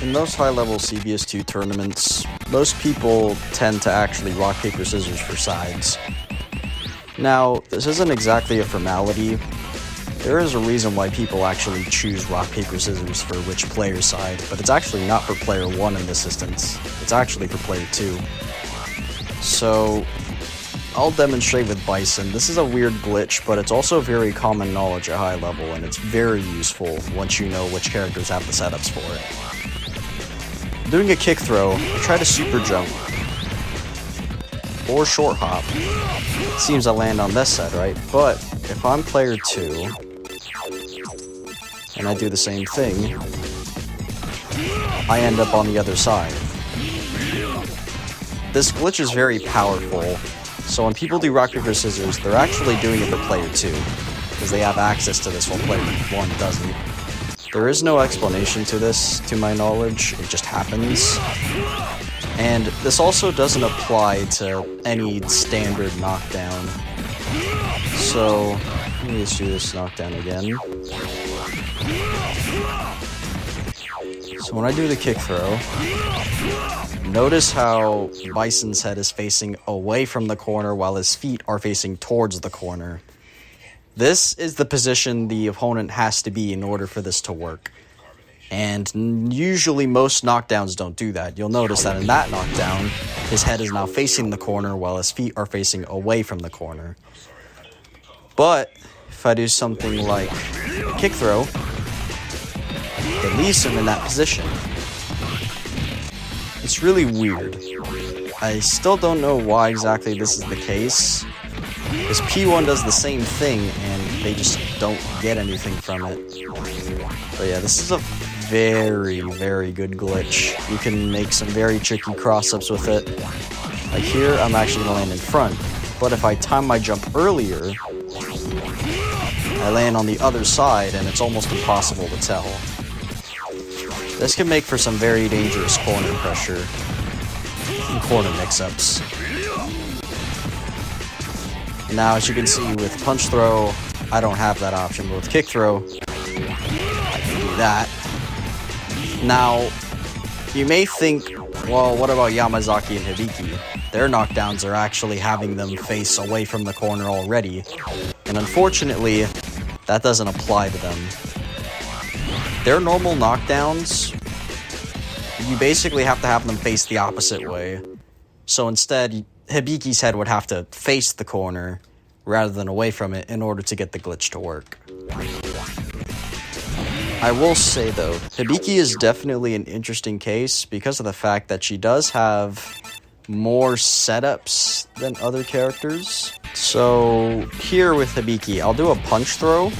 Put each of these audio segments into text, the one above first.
In most high-level CvS2 tournaments, most people tend to actually rock, paper, scissors for sides. Now, this isn't exactly a formality. There is a reason why people actually choose rock, paper, scissors for which player's side, but it's actually not for player 1 in this instance. It's actually for player 2. So, I'll demonstrate with Bison. This is a weird glitch, but it's also very common knowledge at high level, and it's very useful once you know which characters have the setups for it. Doing a kick throw, I try to super jump, or short hop. Seems I land on this side, right? But if I'm player 2, and I do the same thing, I end up on the other side. This glitch is very powerful, so when people do rock, paper, scissors, they're actually doing it for player 2, because they have access to this while player 1 doesn't. There is no explanation to this, to my knowledge, it just happens. And this also doesn't apply to any standard knockdown. So, let me just do this knockdown again. So when I do the kick throw, notice how Bison's head is facing away from the corner while his feet are facing towards the corner. This is the position the opponent has to be in order for this to work. And usually most knockdowns don't do that. You'll notice that in that knockdown, his head is now facing the corner while his feet are facing away from the corner. But if I do something like a kick throw, it leaves him in that position. It's really weird. I still don't know why exactly this is the case, because P1 does the same thing and they just don't get anything from it. But yeah, this is a very, very good glitch. You can make some very tricky cross-ups with it. Like here, I'm actually going to land in front, but if I time my jump earlier, I land on the other side and it's almost impossible to tell. This can make for some very dangerous corner pressure and corner mix-ups. Now, as you can see with punch throw, I don't have that option, but with kick throw, I can do that. Now, you may think, well, what about Yamazaki and Hibiki? Their knockdowns are actually having them face away from the corner already, and unfortunately, that doesn't apply to them. Their normal knockdowns, you basically have to have them face the opposite way. So instead, Hibiki's head would have to face the corner rather than away from it in order to get the glitch to work. I will say though, Hibiki is definitely an interesting case because of the fact that she does have more setups than other characters. So here with Hibiki, I'll do a punch throw.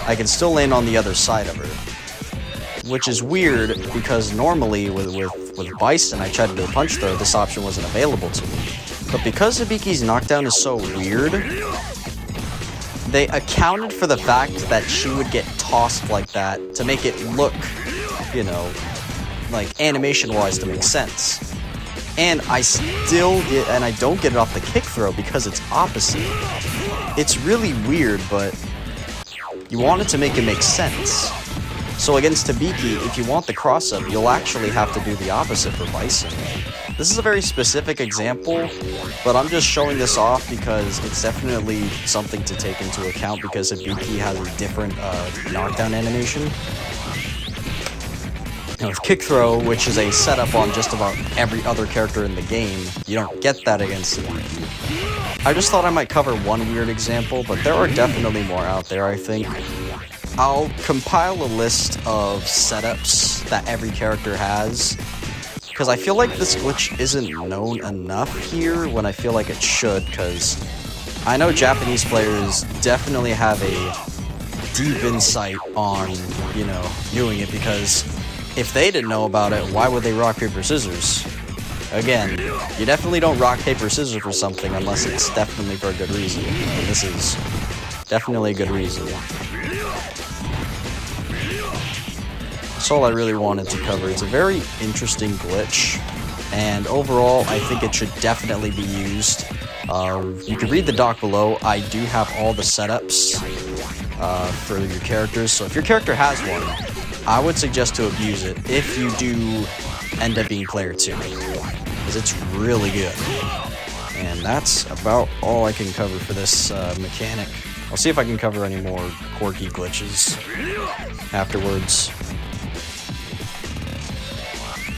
I can still land on the other side of her, which is weird because normally with Bison, I tried to do a punch throw, this option wasn't available to me. But because Hibiki's knockdown is so weird, they accounted for the fact that she would get tossed like that to make it look, you know, like animation-wise to make sense. And I don't get it off the kick throw because it's opposite. It's really weird, but you want it to make it make sense. So against Hibiki, if you want the cross-up, you'll actually have to do the opposite for Bison. This is a very specific example, but I'm just showing this off because it's definitely something to take into account because Hibiki has a different knockdown animation. And with kick throw, which is a setup on just about every other character in the game, you don't get that against Hibiki. I just thought I might cover one weird example, but there are definitely more out there, I think. I'll compile a list of setups that every character has, because I feel like this glitch isn't known enough here when I feel like it should, because I know Japanese players definitely have a deep insight on, you know, doing it, because if they didn't know about it, why would they rock, paper, scissors? Again, you definitely don't rock, paper, scissors for something unless it's definitely for a good reason. And this is definitely a good reason. That's all I really wanted to cover. It's a very interesting glitch, and overall, I think it should definitely be used. You can read the doc below. I do have all the setups for your characters, so if your character has one, I would suggest to abuse it if you do end up being player 2, because it's really good. And that's about all I can cover for this mechanic. I'll see if I can cover any more quirky glitches afterwards.